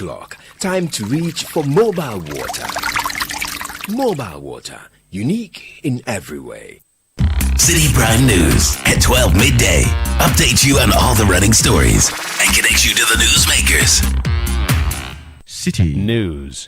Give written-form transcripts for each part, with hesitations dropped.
o'clock. Time to reach for mobile water. Mobile water, unique in every way. Citi Prime News at 12 midday. Update you on all the running stories and connect you to the newsmakers. Citi News.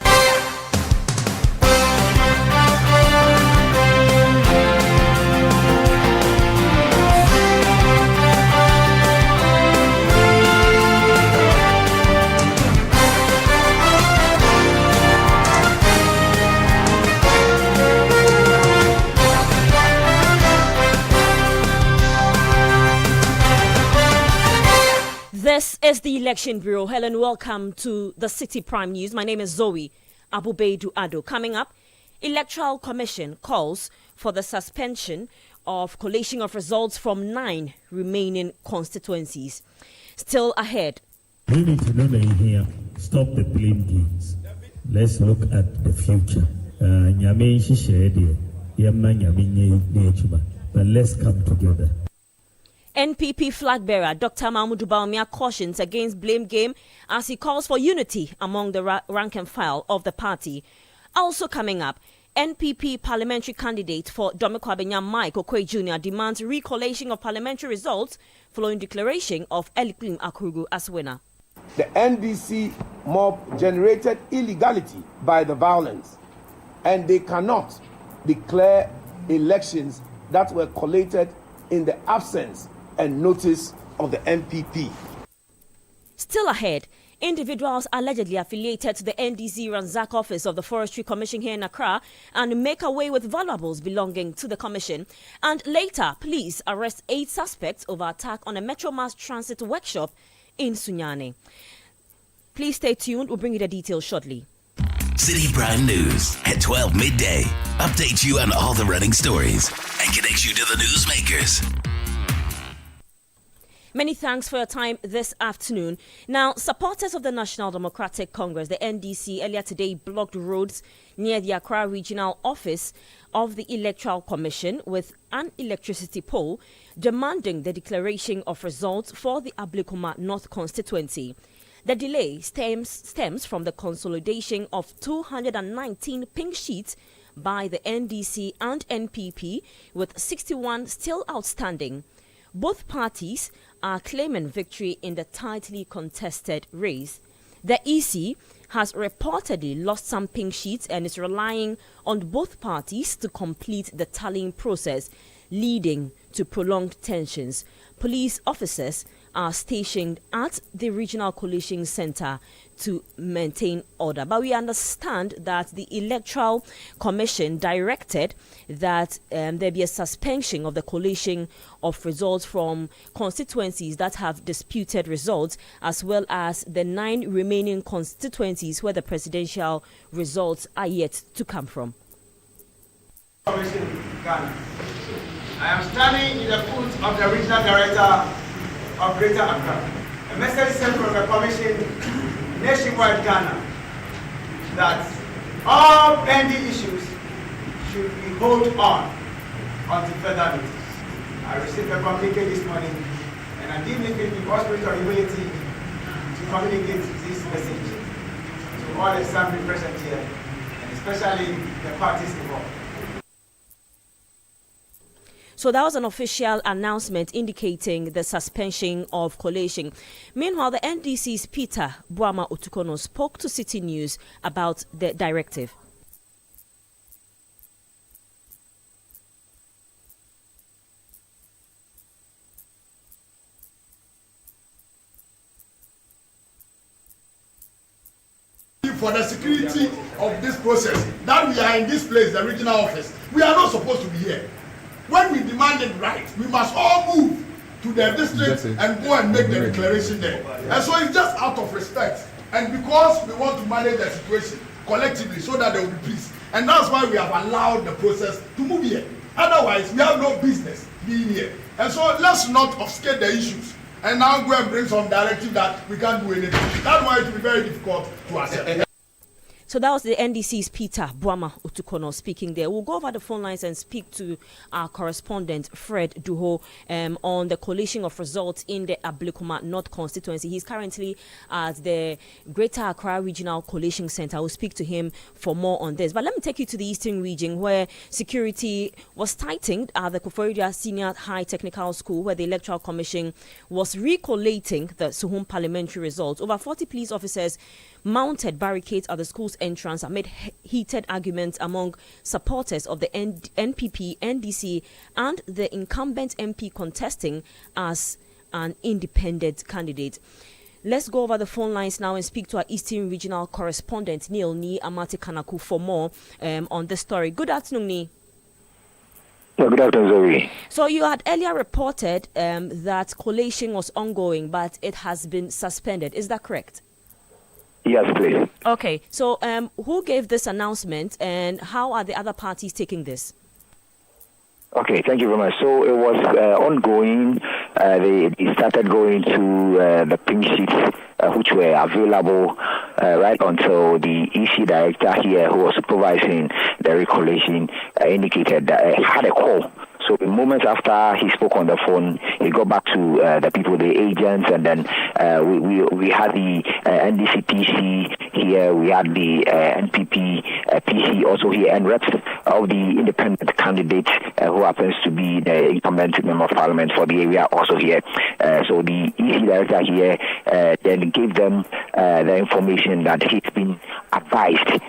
This is the Election Bureau. Hello and welcome to the Citi Prime News. My name is Zoe Abubeidu Ado. Coming up, Electoral Commission calls for the suspension of collation of results from 9 remaining constituencies. Still ahead. We need to know that here, stop the blame games. Let's look at the future. But let's come together. NPP flag bearer Dr. Mahmoud Bawumia cautions against blame game as he calls for unity among the rank and file of the party. Also coming up, NPP parliamentary candidate for Domiko Abenya Mike Okoye Jr. demands recollation of parliamentary results following declaration of Eliklim Akurugu as winner. The NDC mob generated illegality by the violence, and they cannot declare elections that were collated in the absence and notice of the MPP. Still ahead, individuals allegedly affiliated to the NDC Ransack office of the Forestry Commission here in Accra and make away with valuables belonging to the commission. And later, police arrest 8 suspects over attack on a Metro Mass Transit workshop in Sunyani. Please stay tuned. We'll bring you the details shortly. Citi Prime News at 12 midday. Update you on all the running stories and connect you to the newsmakers. Many thanks for your time this afternoon. Now, supporters of the National Democratic Congress, the NDC, earlier today blocked roads near the Accra Regional Office of the Electoral Commission with an electricity pole demanding the declaration of results for the Ablekuma North constituency. The delay stems from the consolidation of 219 pink sheets by the NDC and NPP, with 61 still outstanding. Both parties are claiming victory in the tightly contested race. The EC has reportedly lost some pink sheets and is relying on both parties to complete the tallying process, leading to prolonged tensions. Police officers are stationed at the Regional Collation Center to maintain order. But we understand that the Electoral Commission directed that there be a suspension of the collation of results from constituencies that have disputed results, as well as the 9 remaining constituencies where the presidential results are yet to come from. Ghana. I am standing in the foot of the Regional Director of Greater Accra. A message sent from the Commission nationwide Ghana that all pending issues should be hold on until further notice. I received a communique this morning and I did make it with all spirit of humility to communicate this message to all the assembly present here, and especially the parties involved. So that was an official announcement indicating the suspension of collation. Meanwhile, the NDC's Peter Buama Otukono spoke to Citi News about the directive. For the security of this process, that we are in this place, the regional office, we are not supposed to be here. When we demand it right, we must all move to the district and go and make the declaration there. And so it's just out of respect. And because we want to manage the situation collectively so that there will be peace. And that's why we have allowed the process to move here. Otherwise, we have no business being here. And so let's not obfuscate the issues and now go and bring some directive that we can't do anything. That's why it will be very difficult to accept. So that was the NDC's Peter Boama Otukono speaking there. We'll go over the phone lines and speak to our correspondent, Fred Duho, on the collation of results in the Ablekuma North constituency. He's currently at the Greater Accra Regional Collation Center. We'll speak to him for more on this. But let me take you to the Eastern region, where security was tightened at the Koforidua Senior High Technical School, where the Electoral Commission was recollating the Suhum Parliamentary results. Over 40 police officers mounted barricades at the school's entrance amid heated arguments among supporters of the NPP, NDC, and the incumbent MP contesting as an independent candidate. Let's go over the phone lines now and speak to our Eastern Regional correspondent, Neil Ni Amate Kanaku, for more on this story. Good afternoon, Ni. Good afternoon, Zoe. So you had earlier reported that collation was ongoing, but it has been suspended. Is that correct? Yes, please. Okay, so who gave this announcement and how are the other parties taking this? Okay, thank you very much. So it was ongoing. They started going to the pink sheets, which were available right until the EC director here, who was supervising the recollation, indicated that had a call. So in moments after he spoke on the phone, he got back to the people, the agents, and then we had the NDC PC here, we had the NPP PC also here, and reps of the independent candidate who happens to be the incumbent member of parliament for the area also here. So the EC director here then gave them the information that he's been advised.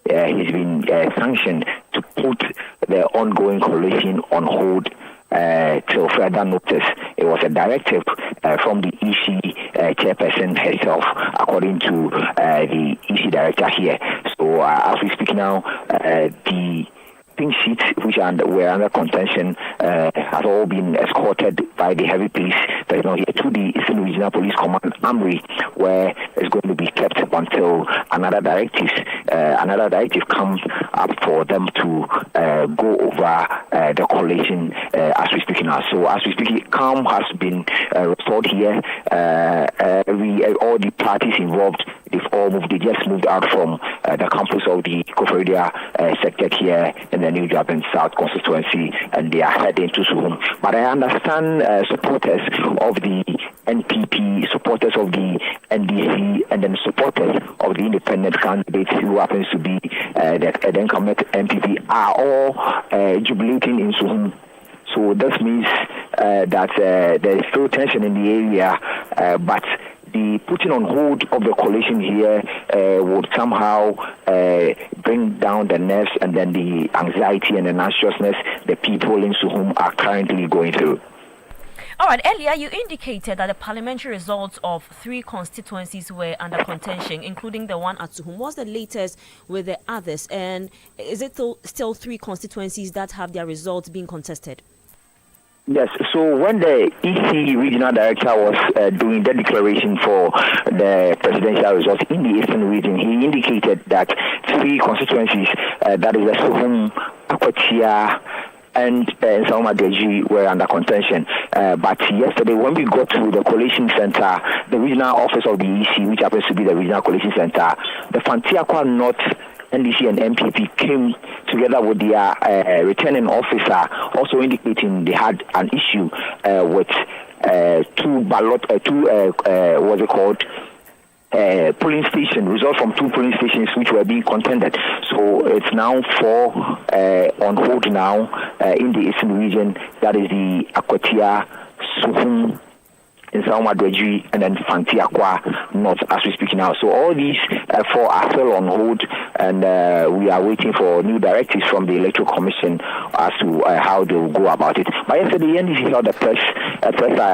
He's been sanctioned to put the ongoing collation on hold till further notice. It was a directive from the EC chairperson herself, according to the EC director here. So as we speak now, the pink sheets which were under contention has all been escorted by the heavy police personnel here to the Eastern Regional Police Command, AMRI, where it's going to be kept until another directive comes up for them to go over the collation as we speak now. So as we speak, calm has been restored here. All the parties involved, they just moved out from the campus of the Koforidua sector here in the New Japan South constituency, and they are heading to Suhum. But I understand supporters of the NPP, supporters of the NDC, and then supporters of the independent candidate who happens to be the incumbent MPP are all jubilating in Suhum. So this means that there is still tension in the area, but the putting on hold of the collation here would somehow bring down the nerves and then the anxiety and the anxiousness the people in Suhum are currently going through. All right, earlier you indicated that the parliamentary results of 3 constituencies were under contention, including the one at Suhum. What's the latest with the others? And is it still 3 constituencies that have their results being contested? Yes, so when the EC regional director was doing the declaration for the presidential results in the Eastern region, he indicated that 3 constituencies, that is the Suhum, Akwatia, and Salma were under contention. But yesterday, when we got to the collation center, the regional office of the EC, which happens to be the regional collation center, the Fantiakwa North NDC and MPP came together with their returning officer, also indicating they had an issue with 2 ballot, what's it called? Polling station results from 2 polling stations which were being contended. So it's now 4 on hold now in the Eastern region. That is the Akwatia, Suhum, in Salma, and then Fantiakwa North as we speak now. So all these 4 are still on hold, and we are waiting for new directives from the Electoral Commission as to how they will go about it. But yesterday, the NDC held a press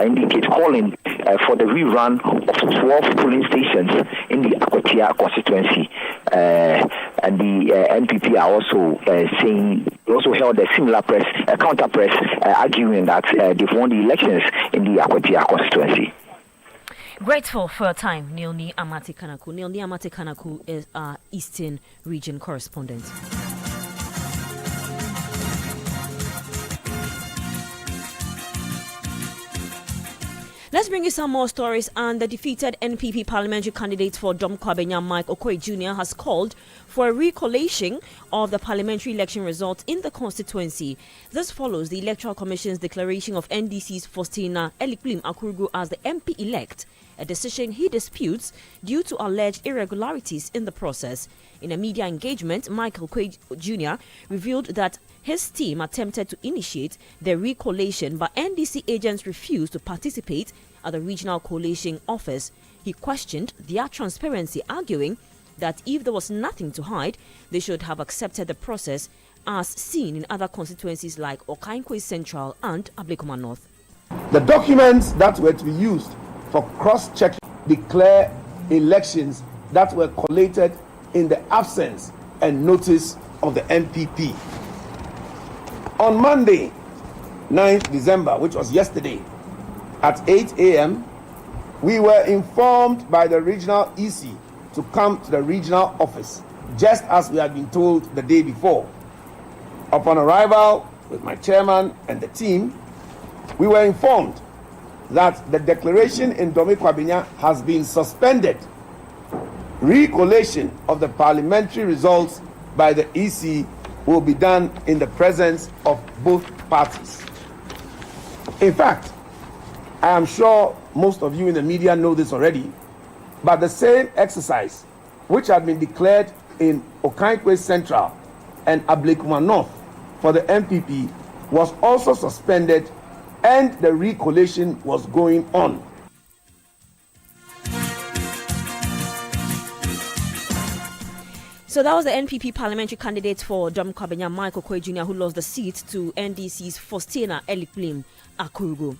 indicate calling for the rerun of 12 polling stations in the Akwatia constituency. And the NPP are also saying, they also held a similar counter press, arguing that they've won the elections in the Akwatia constituency. Grateful for your time, Neilni Amate Kanaku. Neilni Amate Kanaku is our Eastern Region correspondent. Let's Let's bring you some more stories. And the defeated NPP parliamentary candidate for Dom Kwabenya, Mike Okoye Jr., has called for a recollation of the parliamentary election results in the constituency. This follows the Electoral Commission's declaration of NDC's Faustina Elikplim Akurugu as the MP-elect, a decision he disputes due to alleged irregularities in the process. In a media engagement, Michael Okoye Jr. revealed that his team attempted to initiate the recollation, but NDC agents refused to participate at the regional collation office. He questioned their transparency, arguing that if there was nothing to hide, they should have accepted the process as seen in other constituencies like Okankwe Central and Ablekuma North. The documents that were to be used for cross-checking declare elections that were collated in the absence and notice of the NPP. On Monday, 9th December, which was yesterday, at 8 a.m., we were informed by the regional EC to come to the regional office, just as we had been told the day before. Upon arrival with my chairman and the team, we were informed that the declaration in Dome Kwabenya has been suspended. Recollation of the parliamentary results by the EC will be done in the presence of both parties. In fact, I am sure most of you in the media know this already, but the same exercise which had been declared in Okankwe Central and Ablekuma North for the MPP was also suspended, and the recollation was going on. So that was the NPP parliamentary candidate for Dom Kwabenya, Mike Okoye Jr., who lost the seat to NDC's Faustina Elikplim Akurugu.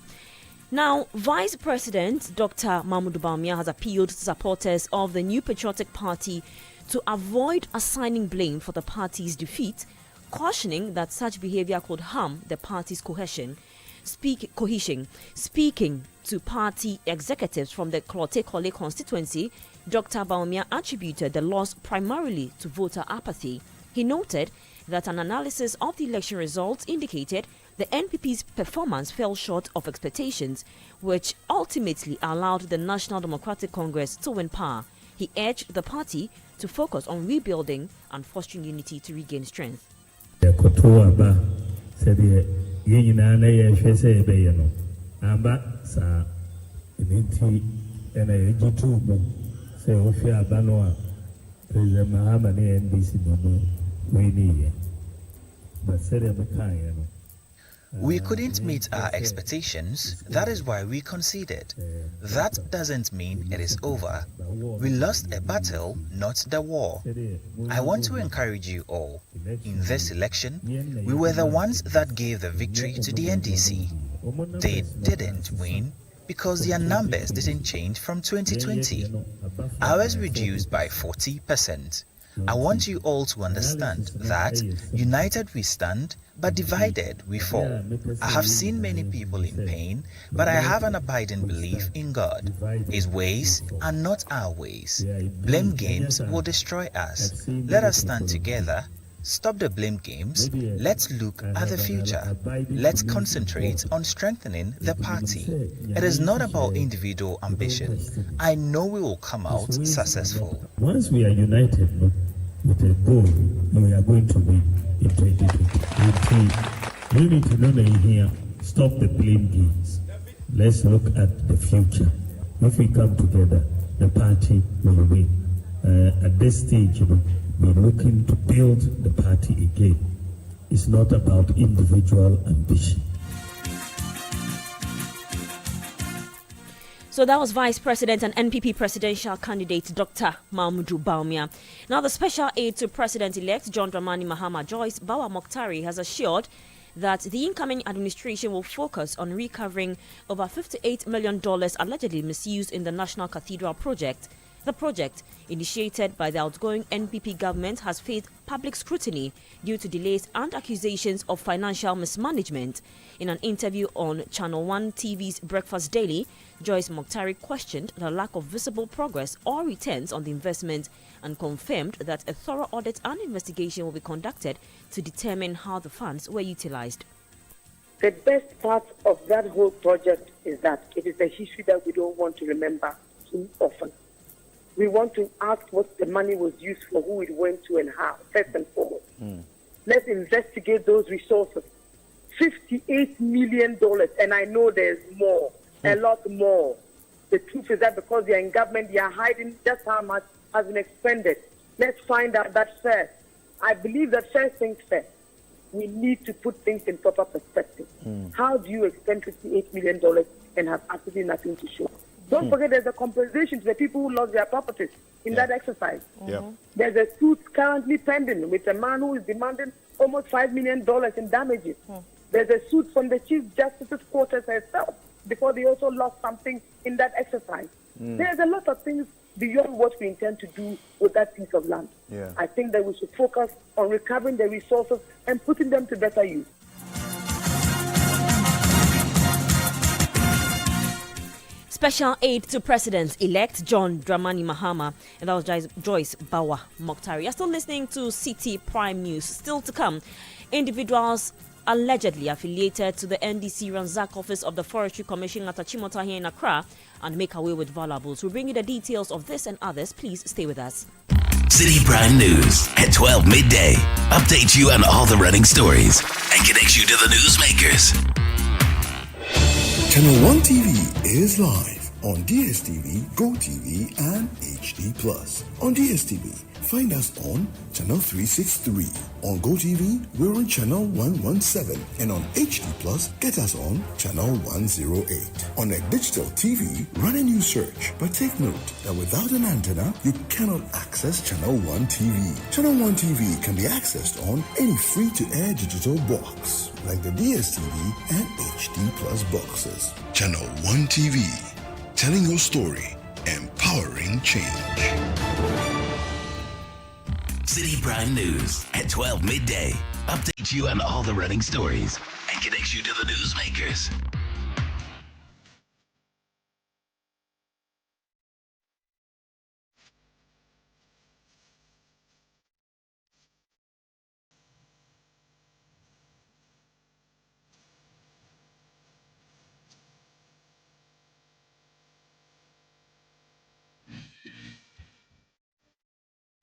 Now, Vice President Dr. Mahmoud Bawumia has appealed to supporters of the New Patriotic Party to avoid assigning blame for the party's defeat, cautioning that such behavior could harm the party's cohesion. Speaking to party executives from the Klote-Kole constituency, Dr. Bawumia attributed the loss primarily to voter apathy. He noted that an analysis of the election results indicated the NPP's performance fell short of expectations, which ultimately allowed the National Democratic Congress to win power. He urged the party to focus on rebuilding and fostering unity to regain strength. We couldn't meet our expectations, that is why we conceded. That doesn't mean it is over. We lost a battle, not the war. I want to encourage you all. In this election, we were the ones that gave the victory to the NDC. They didn't win because their numbers didn't change from 2020. Ours reduced by 40%. I want you all to understand that united we stand, but divided we fall. I have seen many people in pain, but I have an abiding belief in God. His ways are not our ways. Blame games will destroy us. Let us stand together. Stop the blame games. Let's look at the future. Let's concentrate on strengthening the party. It is not about individual ambition. I know we will come out successful. Once we are united with a goal, we are going to win in 2020. We need to know in here, stop the blame games. Let's look at the future. If we come together, the party will win. At this stage, we're looking to build the party again. It's not about individual ambition. So that was Vice President and NPP presidential candidate Dr. Mahmoud Bawumia. Now, the special aide to President-elect John Dramani Mahama Joyce Bawa Mokhtari has assured that the incoming administration will focus on recovering over $58 million allegedly misused in the National Cathedral project. The project, initiated by the outgoing NPP government, has faced public scrutiny due to delays and accusations of financial mismanagement. In an interview on Channel 1 TV's Breakfast Daily, Joyce Mokhtari questioned the lack of visible progress or returns on the investment and confirmed that a thorough audit and investigation will be conducted to determine how the funds were utilized. The best part of that whole project is that it is a history that we don't want to remember too often. We want to ask what the money was used for, who it went to, and how, first and foremost. Let's investigate those resources. $58 million, and I know there's more, a lot more. The truth is that because they are in government, they are hiding just how much has been expended. Let's find out that first. I believe that first things first. We need to put things in proper perspective. How do you expend $58 million and have absolutely nothing to show? Don't forget there's a compensation to the people who lost their properties in that exercise. There's a suit currently pending with a man who is demanding almost $5 million in damages. There's a suit from the Chief Justice's quarters herself because they also lost something in that exercise. There's a lot of things beyond what we intend to do with that piece of land. I think that we should focus on recovering the resources and putting them to better use. Special aid to President-elect John Dramani Mahama, and that was Joyce Bawa Mokhtari. You're still listening to Citi Prime News. Still to come, individuals allegedly affiliated to the NDC Ransack office of the Forestry Commission at Achimota here in Accra and make away with valuables. We'll bring you the details of this and others. Please stay with us. Citi Prime News at 12 midday. Update you on all the running stories and connects you to the newsmakers. Channel 1 TV is live on DSTV, GoTV, and HD+. On DSTV, find us on Channel 363. On GoTV, we're on Channel 117. And on HD+, get us on Channel 108. On a digital TV, run a new search. But take note that without an antenna, you cannot access Channel 1 TV. Channel 1 TV can be accessed on any free-to-air digital box, like the DSTV and HD+ boxes. Channel 1 TV, telling your story, empowering change. Citi Prime News at 12 midday. Update you on all the running stories and connects you to the newsmakers.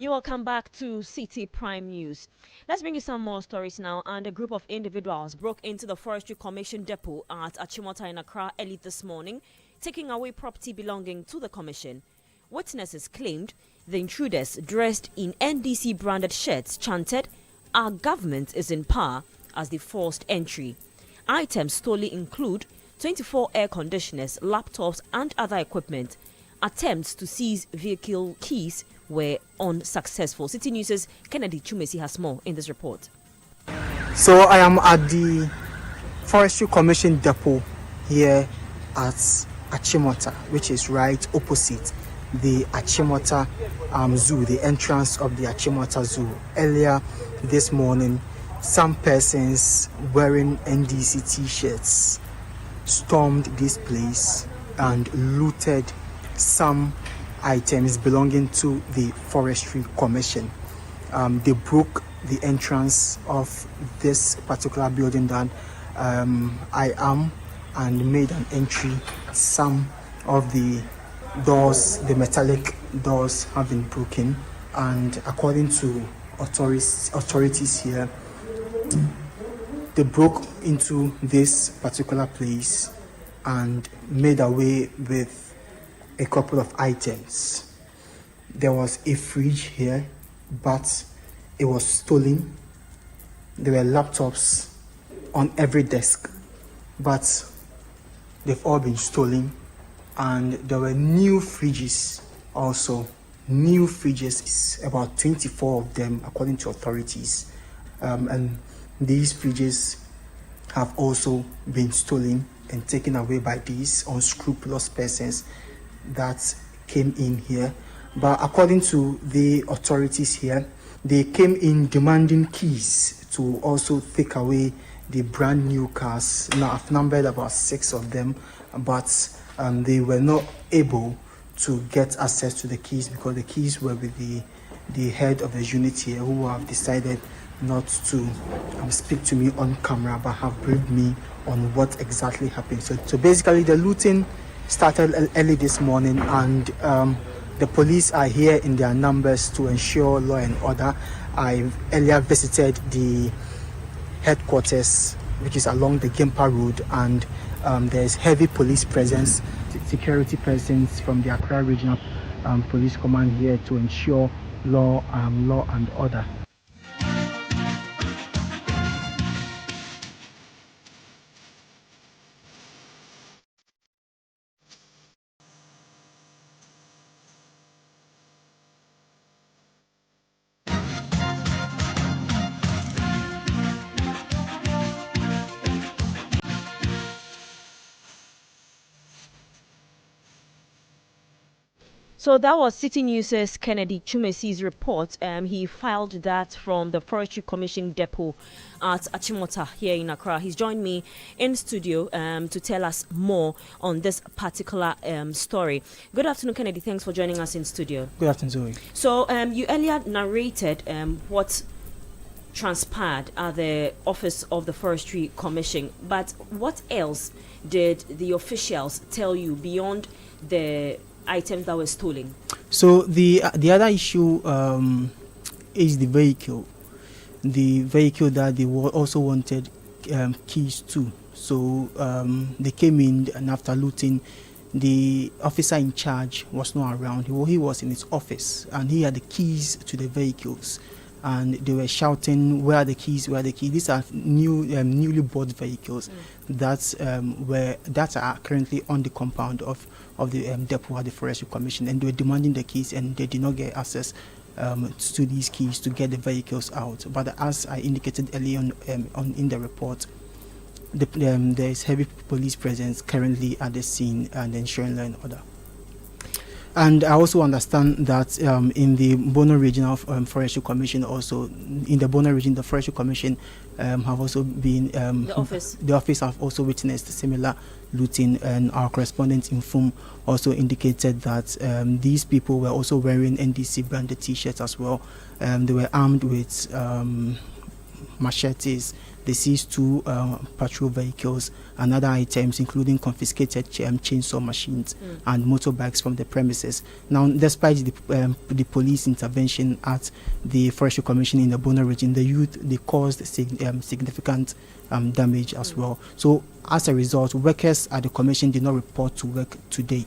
You welcome back to Citi Prime News. Let's bring you some more stories now. And a group of individuals broke into the Forestry Commission depot at Achimota in Accra early this morning, taking away property belonging to the commission. Witnesses claimed the intruders, dressed in NDC branded shirts, chanted, "Our government is in power," as they forced entry. Items stolen include 24 air conditioners, laptops, and other equipment. Attempts to seize vehicle keys were unsuccessful. Citi News' Kennedy Chumesi has more in this report. So I am at the Forestry Commission depot here at Achimota, which is right opposite the Achimota Zoo, the entrance of the Achimota Zoo. Earlier this morning, some persons wearing NDC t-shirts stormed this place and looted some items belonging to the Forestry Commission. They broke the entrance of this particular building that I am and made an entry. Some of the doors, the metallic doors, have been broken, and according to authorities here, they broke into this particular place and made away with a couple of items. There was a fridge here, but it was stolen. There were laptops on every desk, but they've all been stolen. And there were new fridges also. New fridges, about 24 of them according to authorities. And these fridges have also been stolen and taken away by these unscrupulous persons that came in here. But according to the authorities here, they came in demanding keys to also take away the brand new cars. Now I've numbered about 6 of them, but they were not able to get access to the keys because the keys were with the head of the unit here, who have decided not to speak to me on camera, but have briefed me on what exactly happened. So basically, the looting started early this morning, and the police are here in their numbers to ensure law and order. I earlier visited the headquarters, which is along the Gimpa Road, and there's heavy police presence, security presence from the Accra Regional Police Command here to ensure law and order. So that was City News' Kennedy Chumesi's report. He filed that from the Forestry Commission depot at Achimota here in Accra. He's joined me in studio to tell us more on this particular story. Good afternoon, Kennedy. Thanks for joining us in studio. Good afternoon, Zoe. So you earlier narrated what transpired at the office of the Forestry Commission, but what else did the officials tell you beyond the items that were stolen? So the other issue is the vehicle that they also wanted keys to. So they came in, and after looting, the officer in charge was not around. He was in his office, and he had the keys to the vehicles, and they were shouting, "Where are the keys? Where are the keys?" These are newly bought vehicles that are currently on the compound of the depot at the Forestry Commission, and they were demanding the keys, and they did not get access to these keys to get the vehicles out. But as I indicated earlier on in the report, there is heavy police presence currently at the scene and ensuring law and order. And I also understand that in the Bono Regional Forestry Commission, also in the Bono region, the Forestry Commission have also been the office have also witnessed similar looting, and our correspondent in FUM also indicated that these people were also wearing NDC branded T-shirts as well. They were armed with machetes. They seized 2 patrol vehicles and other items, including confiscated chainsaw machines and motorbikes from the premises. Now, despite the police intervention at the Forestry Commission in the Bono region, they caused significant damage as well. So, as a result, workers at the commission did not report to work today.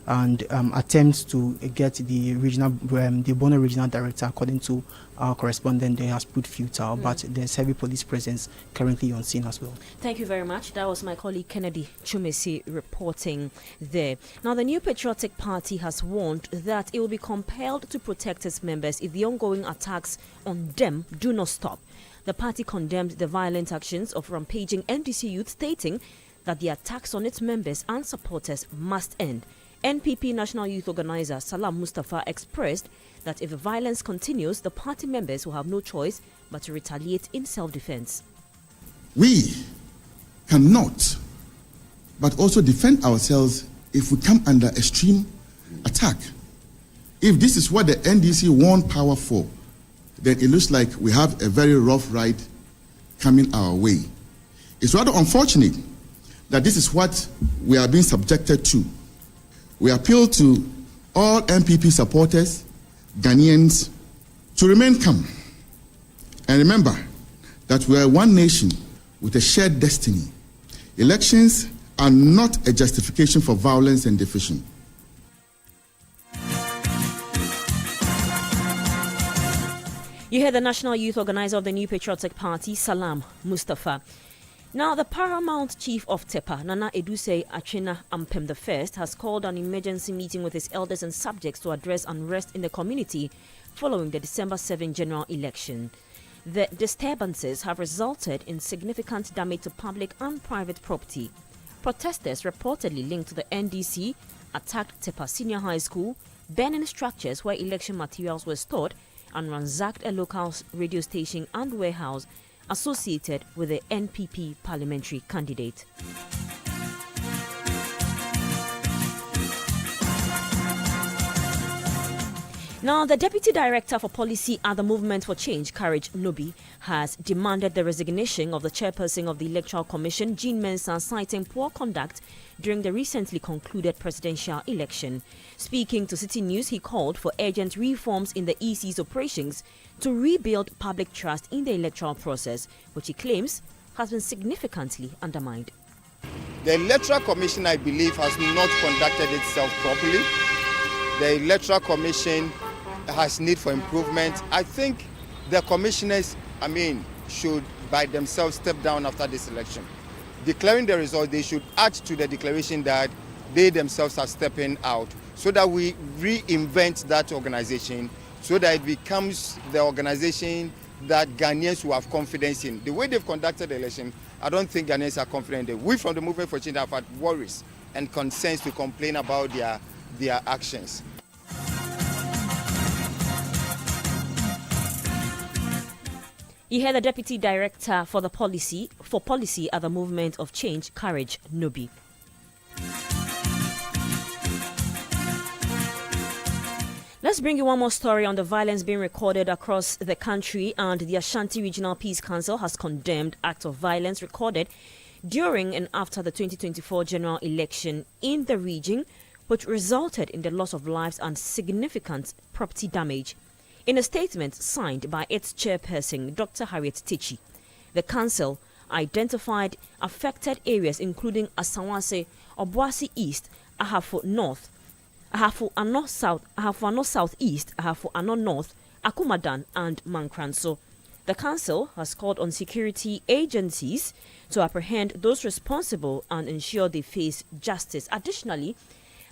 And attempts to get the Bono regional director, according to our correspondent, they has proved futile, but there's heavy police presence currently on scene as well. Thank you very much. That was my colleague Kennedy Chumesi reporting there. Now, the New Patriotic Party has warned that it will be compelled to protect its members if the ongoing attacks on them do not stop. The party condemned the violent actions of rampaging NDC youth, stating that the attacks on its members and supporters must end. NPP National Youth Organizer Salam Mustafa expressed that if the violence continues, the party members will have no choice but to retaliate in self-defense. We cannot but also defend ourselves if we come under extreme attack. If this is what the NDC want power for, then it looks like we have a very rough ride coming our way. It's rather unfortunate that this is what we are being subjected to. We appeal to all MPP supporters, Ghanaians, to remain calm. And remember that we are one nation with a shared destiny. Elections are not a justification for violence and division. You heard the National Youth Organizer of the New Patriotic Party, Salam Mustafa. Now, the Paramount Chief of TEPA, Nana Edusei Achena Ampem I, has called an emergency meeting with his elders and subjects to address unrest in the community following the December 7 general election. The disturbances have resulted in significant damage to public and private property. Protesters reportedly linked to the NDC attacked TEPA Senior High School, burning structures where election materials were stored, and ransacked a local radio station and warehouse associated with the NPP parliamentary candidate. Now, the Deputy Director for Policy at the Movement for Change, Courage Nobi, has demanded the resignation of the chairperson of the Electoral Commission, Jean Mensah, citing poor conduct during the recently concluded presidential election. Speaking to City News, he called for urgent reforms in the EC's operations to rebuild public trust in the electoral process, which he claims has been significantly undermined. The Electoral Commission, I believe, has not conducted itself properly. The Electoral Commission has need for improvement. I think the commissioners, should by themselves step down after this election. Declaring the result, they should add to the declaration that they themselves are stepping out so that we reinvent that organization so that it becomes the organization that Ghanaians will have confidence in. The way they've conducted the election, I don't think Ghanaians are confident in. We from the Movement for Change have had worries and concerns to complain about their actions. You heard the Deputy Director for Policy at the Movement of Change, Courage Nobi. Let's bring you one more story on the violence being recorded across the country, and the Ashanti Regional Peace Council has condemned acts of violence recorded during and after the 2024 general election in the region, which resulted in the loss of lives and significant property damage. In a statement signed by its chairperson, Dr. Harriet Tichi, the council identified affected areas including Asawase, Obuasi East, Ahafo North, Ahafo Ano South, Ahafo Ano Southeast, Ahafo Ano North, Akumadan, and Mankranso. The council has called on security agencies to apprehend those responsible and ensure they face justice. Additionally,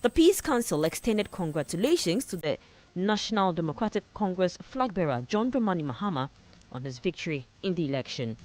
the Peace Council extended congratulations to the National Democratic Congress flag bearer John Dramani Mahama on his victory in the election.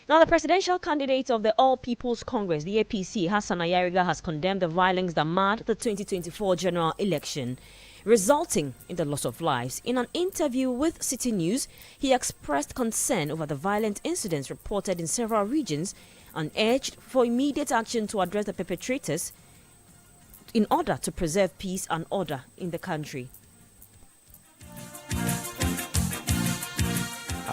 Now, the presidential candidate of the All People's Congress, the APC, Hassan Ayariga, has condemned the violence that marred the 2024 general election, resulting in the loss of lives. In an interview with City News, he expressed concern over the violent incidents reported in several regions and urged for immediate action to address the perpetrators in order to preserve peace and order in the country.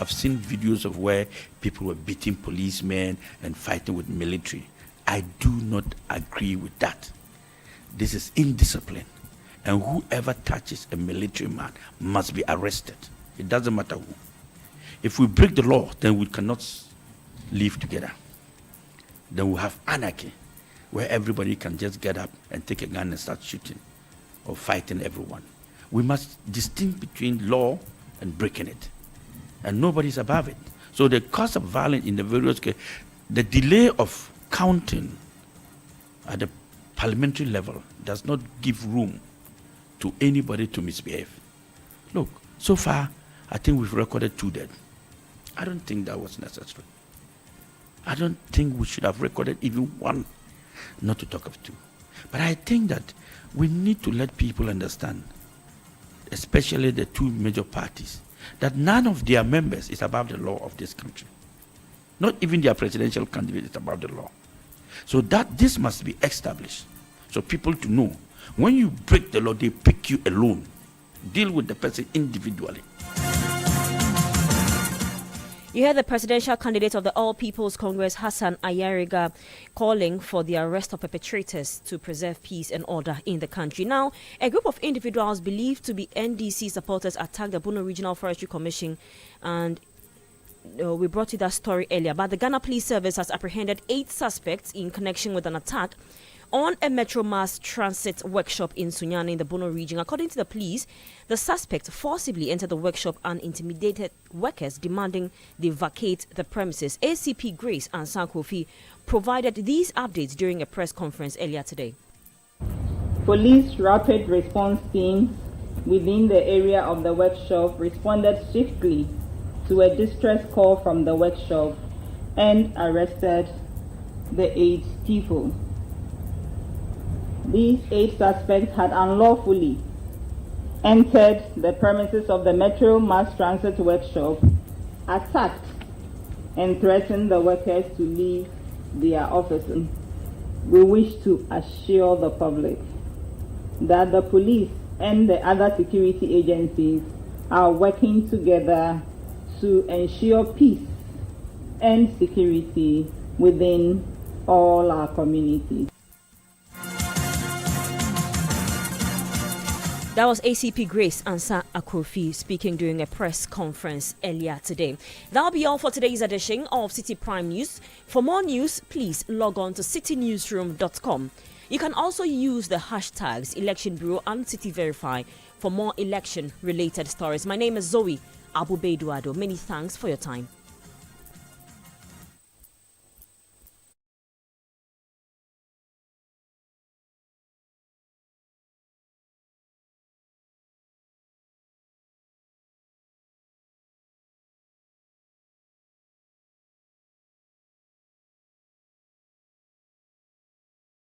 I've seen videos of where people were beating policemen and fighting with military. I do not agree with that. This is indiscipline. And whoever touches a military man must be arrested. It doesn't matter who. If we break the law, then we cannot live together. Then we'll have anarchy, where everybody can just get up and take a gun and start shooting or fighting everyone. We must distinguish between law and breaking it. And nobody's above it. So the cause of violence in the various cases, the delay of counting at the parliamentary level does not give room to anybody to misbehave. Look, so far, I think we've recorded 2 dead. I don't think that was necessary. I don't think we should have recorded even 1, not to talk of 2. But I think that we need to let people understand, especially the 2 major parties, that none of their members is above the law of this country. Not even their presidential candidate is above the law. So that this must be established. So people to know, when you break the law, they pick you alone. Deal with the person individually. You heard the presidential candidate of the All People's Congress, Hassan Ayariga, calling for the arrest of perpetrators to preserve peace and order in the country. Now, a group of individuals believed to be NDC supporters attacked the Bono Regional Forestry Commission, and we brought you that story earlier. But the Ghana Police Service has apprehended 8 suspects in connection with an attack on a Metro Mass Transit workshop in Sunyani in the Bono region. According to the police, the suspect forcibly entered the workshop and intimidated workers, demanding they vacate the premises. ACP Grace and Sankofi provided these updates during a press conference earlier today. Police rapid response teams within the area of the workshop responded swiftly to a distress call from the workshop and arrested the 8 people. These 8 suspects had unlawfully entered the premises of the Metro Mass Transit Workshop, attacked and threatened the workers to leave their offices. We wish to assure the public that the police and the other security agencies are working together to ensure peace and security within all our communities. That was ACP Grace Ansa Akrofi speaking during a press conference earlier today. That'll be all for today's edition of Citi Prime News. For more news, please log on to citinewsroom.com. You can also use the hashtags Election Bureau and Citi Verify for more election-related stories. My name is Zoe Abubeduado. Many thanks for your time.